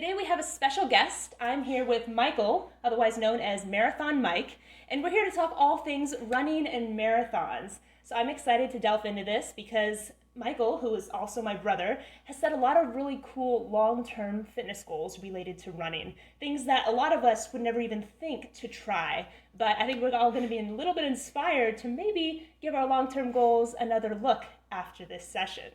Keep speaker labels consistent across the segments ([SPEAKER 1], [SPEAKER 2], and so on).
[SPEAKER 1] Today we have a special guest. I'm here with Michael, otherwise known as Marathon Mike, and we're here to talk all things running and marathons. So I'm excited to delve into this because Michael, who is also my brother, has set a lot of really cool long-term fitness goals related to running. Things that a lot of us would never even think to try. But I think we're all going to be a little bit inspired to maybe give our long-term goals another look after this session.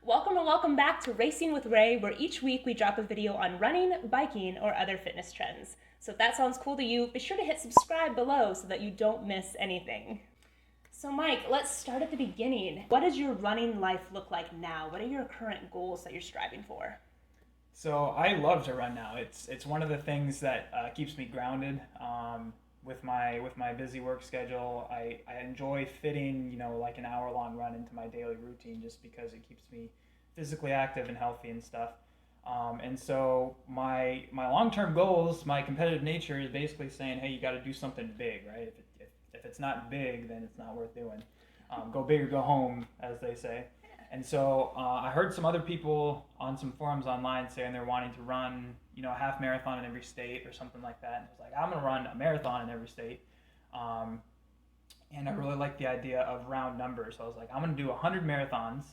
[SPEAKER 1] Welcome and welcome back to Racing with Ray, where each week we drop a video on running, biking, or other fitness trends. So if that sounds cool to you, be sure to hit subscribe below so that you don't miss anything. So Mike, let's start at the beginning. What does your running life look like now? What are your current goals that you're striving for?
[SPEAKER 2] So I love to run now. It's one of the things that keeps me grounded. With my busy work schedule, I enjoy fitting like an hour-long run into my daily routine just because it keeps me physically active and healthy and stuff. And so my long-term goals, my competitive nature is basically saying, hey, you got to do something big, right? If it's not big, then it's not worth doing. Go big or go home, as they say. And so I heard some other people on some forums online saying they're wanting to run, a half marathon in every state or something like that. And I was like, I'm going to run a marathon in every state. And I really like the idea of round numbers. So I was like, I'm going to do 100 marathons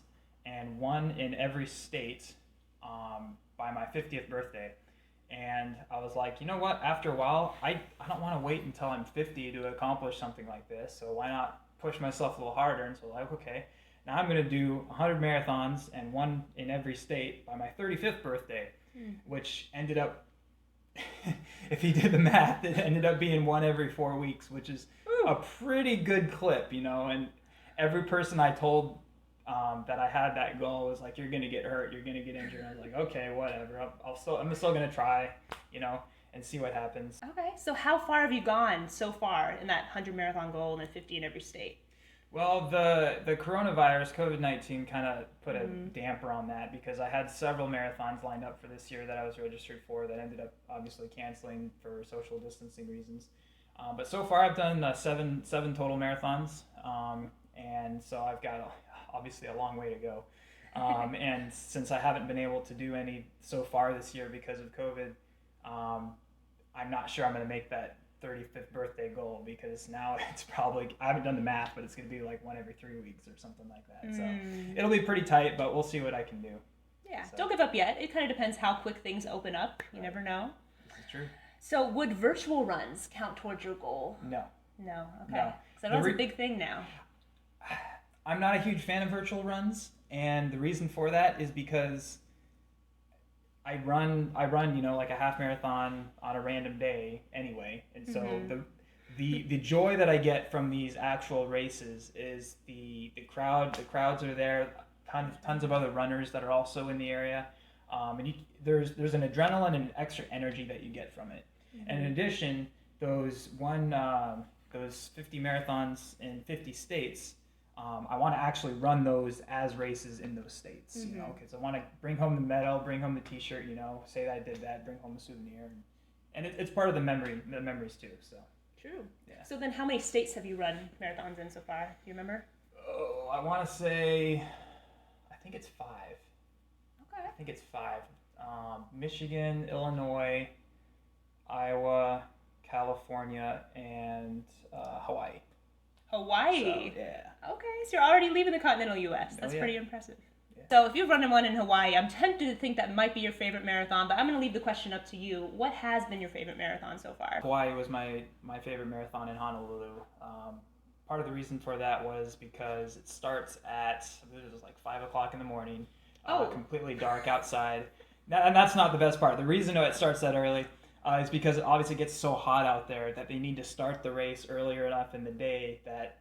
[SPEAKER 2] and one in every state by my 50th birthday. And I was like, you know what? After a while, I don't want to wait until I'm 50 to accomplish something like this. So why not push myself a little harder? And so I was like, okay. Now I'm going to do 100 marathons and one in every state by my 35th birthday, which ended up, if you did the math, it ended up being one every 4 weeks, which is a pretty good clip, And every person I told that I had that goal was like, you're going to get hurt, you're going to get injured. And I was like, okay, whatever. I'm still going to try, and see what happens.
[SPEAKER 1] Okay, so how far have you gone so far in that 100 marathon goal and 50 in every state?
[SPEAKER 2] Well, the coronavirus, COVID-19, kind of put a damper on that because I had several marathons lined up for this year that I was registered for that ended up obviously canceling for social distancing reasons. But so far I've done seven total marathons, and so I've got obviously a long way to go. And since I haven't been able to do any so far this year because of COVID, I'm not sure I'm going to make that 35th birthday goal because now it's probably, I haven't done the math, but it's going to be like one every 3 weeks or something like that. So it'll be pretty tight, but we'll see what I can do.
[SPEAKER 1] Yeah, so. Don't give up yet. It kind of depends how quick things open up. You never know.
[SPEAKER 2] This is true.
[SPEAKER 1] So would virtual runs count towards your goal?
[SPEAKER 2] No.
[SPEAKER 1] No, okay. So that's a big thing now.
[SPEAKER 2] I'm not a huge fan of virtual runs, and the reason for that is because I run, like a half marathon on a random day anyway, and so the joy that I get from these actual races is the crowd. The crowds are there, tons of other runners that are also in the area, and there's an adrenaline and extra energy that you get from it. And in addition, those 50 marathons in 50 states. I want to actually run those as races in those states, because I want to bring home the medal, bring home the T-shirt, say that I did that, bring home a souvenir, and it's part of the memories too. So
[SPEAKER 1] true.
[SPEAKER 2] Yeah.
[SPEAKER 1] So then, how many states have you run marathons in so far? Do you remember?
[SPEAKER 2] Oh, I want to say, I think it's 5.
[SPEAKER 1] Okay.
[SPEAKER 2] I think it's 5. Michigan, Illinois, Iowa, California, and Hawaii.
[SPEAKER 1] Hawaii.
[SPEAKER 2] So, yeah.
[SPEAKER 1] Okay, so you're already leaving the continental U.S. That's pretty impressive. Yeah. So if you're running one in Hawaii, I'm tempted to think that might be your favorite marathon, but I'm going to leave the question up to you. What has been your favorite marathon so far?
[SPEAKER 2] Hawaii was my favorite marathon in Honolulu. Part of the reason for that was because it starts at, I believe it was like 5 o'clock in the morning, completely dark outside. And that's not the best part. The reason it starts that early is because it obviously gets so hot out there that they need to start the race earlier enough in the day that,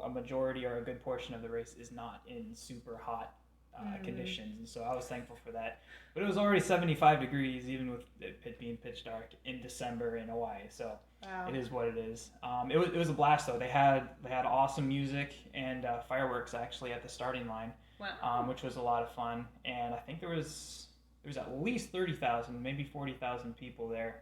[SPEAKER 2] a majority or a good portion of the race is not in super hot conditions. And so I was thankful for that. But it was already 75 degrees, even with it being pitch dark in December in Hawaii. So It is what it is. It was a blast though. They had awesome music and fireworks actually at the starting line, which was a lot of fun. And I think there was at least 30,000, maybe 40,000 people there.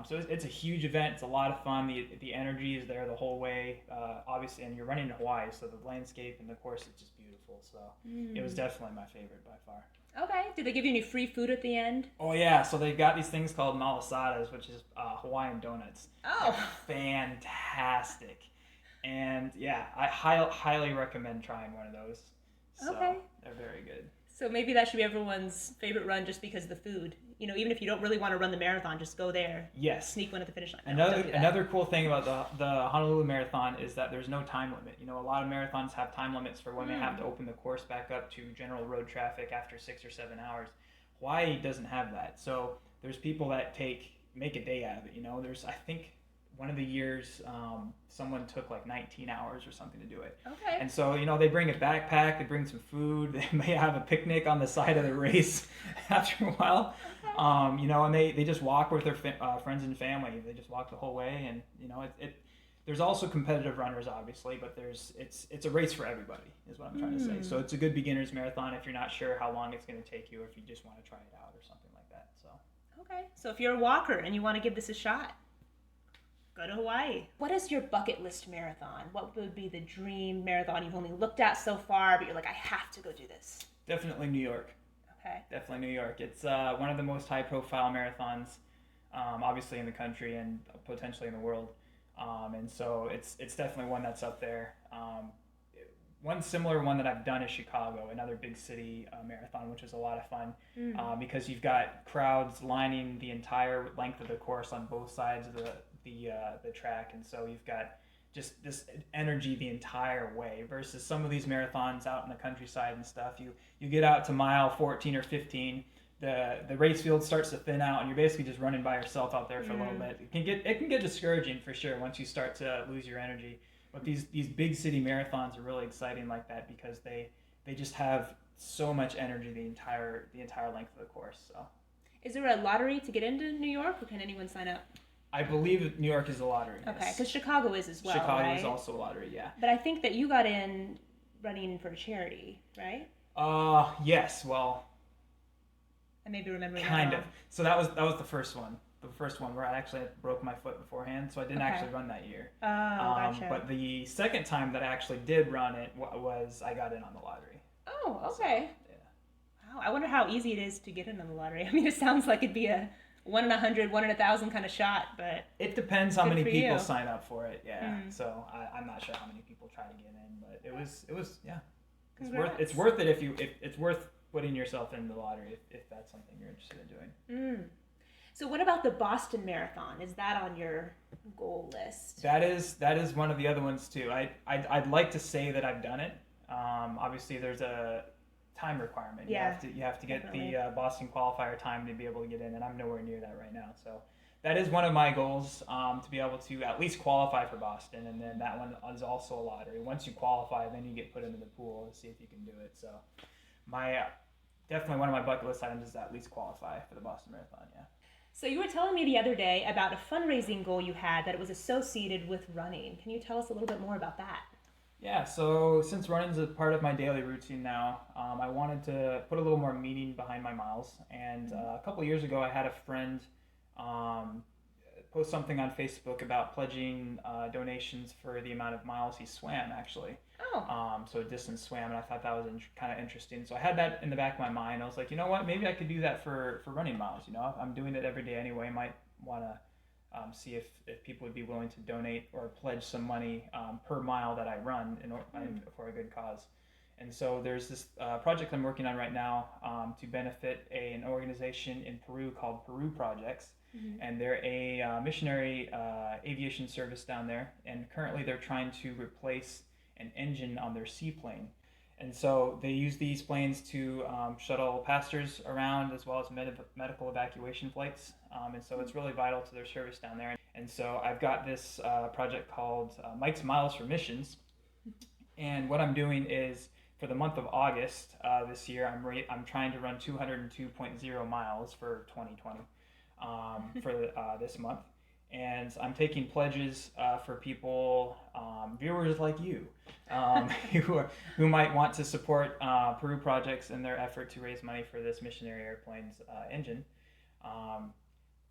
[SPEAKER 2] So it's a huge event. It's a lot of fun. The energy is there the whole way, obviously, and you're running in Hawaii, so the landscape and the course is just beautiful. So it was definitely my favorite by far.
[SPEAKER 1] Okay. Did they give you any free food at the end?
[SPEAKER 2] Oh yeah, so they've got these things called malasadas, which is Hawaiian donuts.
[SPEAKER 1] Oh,
[SPEAKER 2] They're fantastic, and yeah, I highly recommend trying one of those. So
[SPEAKER 1] okay.
[SPEAKER 2] they're very good.
[SPEAKER 1] So maybe that should be everyone's favorite run just because of the food. You know, even if you don't really want to run the marathon, just go there.
[SPEAKER 2] Yes.
[SPEAKER 1] Sneak one at the finish line.
[SPEAKER 2] Another cool thing about the Honolulu Marathon is that there's no time limit. You know, a lot of marathons have time limits for when they have to open the course back up to general road traffic after 6 or 7 hours. Hawaii doesn't have that. So there's people that make a day out of it. You know, there's, I think, one of the years someone took like 19 hours or something to do it.
[SPEAKER 1] Okay.
[SPEAKER 2] And so, you know, they bring a backpack, they bring some food, they may have a picnic on the side of the race after a while.
[SPEAKER 1] Okay.
[SPEAKER 2] You know, and they just walk with their friends and family. They just walk the whole way, and you know, there's also competitive runners, obviously, but it's a race for everybody, is what I'm trying to say. So it's a good beginner's marathon if you're not sure how long it's going to take you, or if you just want to try it out or something like that. So.
[SPEAKER 1] Okay. So if you're a walker and you want to give this a shot, go to Hawaii. What is your bucket list marathon? What would be the dream marathon you've only looked at so far, but you're like, I have to go do this?
[SPEAKER 2] Definitely New York.
[SPEAKER 1] Okay.
[SPEAKER 2] Definitely New York. It's one of the most high-profile marathons, obviously in the country and potentially in the world. And so it's definitely one that's up there. One similar one that I've done is Chicago, another big city marathon, which is a lot of fun because you've got crowds lining the entire length of the course on both sides of the track, and so you've got just this energy the entire way versus some of these marathons out in the countryside and stuff. You get out to mile 14 or 15, the race field starts to thin out, and you're basically just running by yourself out there for a little bit. It can get discouraging for sure once you start to lose your energy. But these big city marathons are really exciting like that because they just have so much energy the entire length of the course. So,
[SPEAKER 1] is there a lottery to get into New York, or can anyone sign up?
[SPEAKER 2] I believe New York is a lottery.
[SPEAKER 1] Okay,
[SPEAKER 2] yes.
[SPEAKER 1] because Chicago is as well.
[SPEAKER 2] Chicago
[SPEAKER 1] right?
[SPEAKER 2] is also a lottery, yeah.
[SPEAKER 1] But I think that you got in running for charity, right?
[SPEAKER 2] Yes. Well,
[SPEAKER 1] I may be remembering
[SPEAKER 2] kind
[SPEAKER 1] that
[SPEAKER 2] of. So that was the first one. The first one where I actually broke my foot beforehand, so I didn't actually run that year.
[SPEAKER 1] Oh, gotcha.
[SPEAKER 2] But the second time that I actually did run it was I got in on the lottery.
[SPEAKER 1] Oh, okay.
[SPEAKER 2] So, yeah.
[SPEAKER 1] Wow, I wonder how easy it is to get in on the lottery. I mean, it sounds like it'd be a 1 in 100, 1 in 1,000 kind of shot, but
[SPEAKER 2] it depends how many people
[SPEAKER 1] you.
[SPEAKER 2] sign up for it. Yeah. So I'm not sure how many people try to get in, but it was yeah. It's worth it if it's worth putting yourself in the lottery if that's something you're interested in doing.
[SPEAKER 1] So what about the Boston Marathon? Is that on your goal list?
[SPEAKER 2] That is one of the other ones too. I'd like to say that I've done it. Obviously, there's a time requirement.
[SPEAKER 1] Yeah,
[SPEAKER 2] you have to get the Boston qualifier time to be able to get in, and I'm nowhere near that right now. So that is one of my goals, to be able to at least qualify for Boston, and then that one is also a lottery. Once you qualify, then you get put into the pool to see if you can do it. So definitely one of my bucket list items is to at least qualify for the Boston Marathon. Yeah.
[SPEAKER 1] So you were telling me the other day about a fundraising goal you had that it was associated with running. Can you tell us a little bit more about that?
[SPEAKER 2] Yeah, so since running is a part of my daily routine now, I wanted to put a little more meaning behind my miles. And a couple of years ago, I had a friend post something on Facebook about pledging donations for the amount of miles he swam, actually.
[SPEAKER 1] Oh.
[SPEAKER 2] So a distance swam, and I thought that was kind of interesting. So I had that in the back of my mind. I was like, you know what, maybe I could do that for running miles. You know, I'm doing it every day anyway. Might want to see if people would be willing to donate or pledge some money per mile that I run for a good cause. And so there's this project I'm working on right now to benefit an organization in Peru called Peru Projects. And they're a missionary aviation service down there. And currently they're trying to replace an engine on their seaplane. And so they use these planes to shuttle pastors around as well as medical evacuation flights. And so it's really vital to their service down there. And so I've got this project called Mike's Miles for Missions. And what I'm doing is for the month of August this year, I'm trying to run 202.0 miles for 2020 for this month. And I'm taking pledges for people, viewers like you, who might want to support Peru Projects in their effort to raise money for this missionary airplane's engine.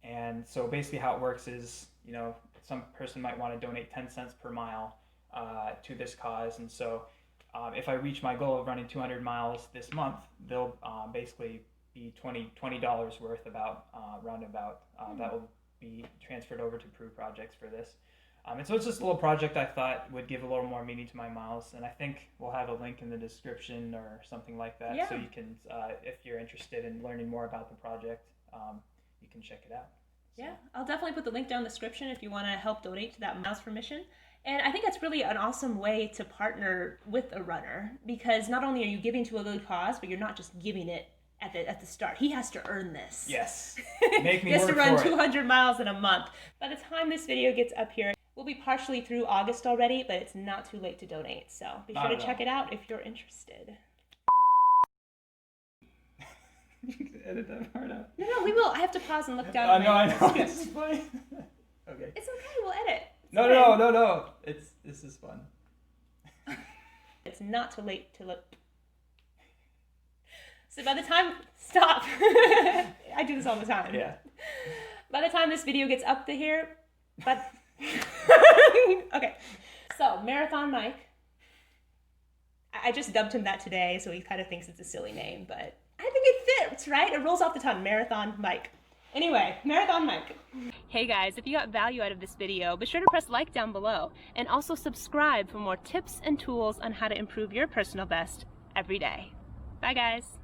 [SPEAKER 2] And so basically how it works is, you know, some person might want to donate 10 cents per mile to this cause. And so if I reach my goal of running 200 miles this month, they'll basically be $20 worth about roundabout that will be transferred over to Peru Projects for this. And so it's just a little project I thought would give a little more meaning to my miles, and I think we'll have a link in the description or something like that, so you can, if you're interested in learning more about the project, you can check it out. So.
[SPEAKER 1] Yeah, I'll definitely put the link down in the description if you want to help donate to that Miles for Mission. And I think that's really an awesome way to partner with a runner, because not only are you giving to a good cause, but you're not just giving it at the start. He has to earn this.
[SPEAKER 2] Yes. Make me
[SPEAKER 1] He has
[SPEAKER 2] work
[SPEAKER 1] to run
[SPEAKER 2] for
[SPEAKER 1] 200 miles in a month. By the time this video gets up here, we'll be partially through August already, but it's not too late to donate. So be sure to check it out if you're interested.
[SPEAKER 2] You can edit that part out.
[SPEAKER 1] No, we will. I have to pause and look down.
[SPEAKER 2] I know. It's funny. Okay.
[SPEAKER 1] It's okay. We'll edit.
[SPEAKER 2] No. This is fun.
[SPEAKER 1] It's not too late to look. So by the time, stop. I do this all the time.
[SPEAKER 2] Yeah.
[SPEAKER 1] By the time this video gets up to here, but okay. So Marathon Mike. I just dubbed him that today, so he kind of thinks it's a silly name, but I think it fits, right? It rolls off the tongue. Marathon Mike. Anyway, Marathon Mike. Hey guys, if you got value out of this video, be sure to press like down below and also subscribe for more tips and tools on how to improve your personal best every day. Bye guys.